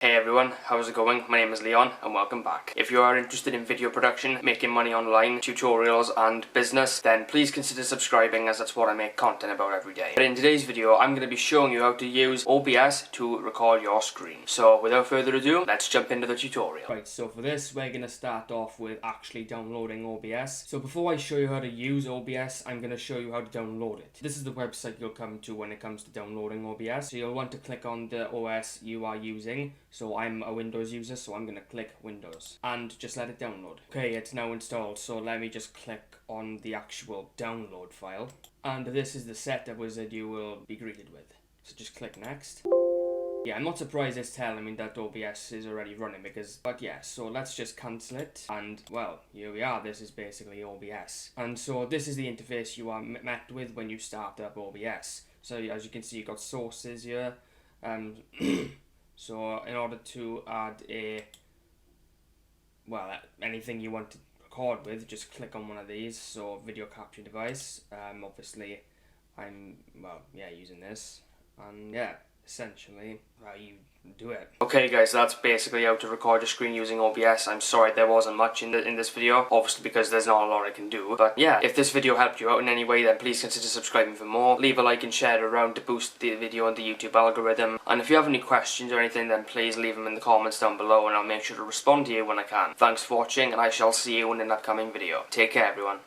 Hey everyone, how's it going? My name is Leon and welcome back. If you are interested in video production, making money online, tutorials and business, then please consider subscribing as that's what I make content about every day. But in today's video, I'm going to be showing you how to use OBS to record your screen. So without further ado, let's jump into the tutorial. Right, so for this, we're going to start off with actually downloading OBS. So before I show you how to use OBS, I'm going to show you how to download it. This is the website you'll come to when it comes to downloading OBS. So you'll want to click on the OS you are using. So I'm a Windows user, so I'm going to click Windows and just let it download. Okay, it's now installed, so let me just click on the actual download file. And this is the setup wizard you will be greeted with. So just click next. Yeah, I'm not surprised it's telling me that OBS is already running but yeah, so let's just cancel it. And well, here we are, this is basically OBS. And so this is the interface you are met with when you start up OBS. So as you can see, you've got sources here. So in order to add anything you want to record with, just click on one of these. So video capture device, obviously I'm, using this, and yeah, essentially how you do it. Okay guys, that's basically how to record your screen using OBS. I'm sorry there wasn't much in this video, obviously because there's not a lot I can do. But yeah, if this video helped you out in any way, then please consider subscribing for more. Leave a like and share it around to boost the video on the YouTube algorithm. And if you have any questions or anything, then please leave them in the comments down below and I'll make sure to respond to you when I can. Thanks for watching and I shall see you in an upcoming video. Take care everyone.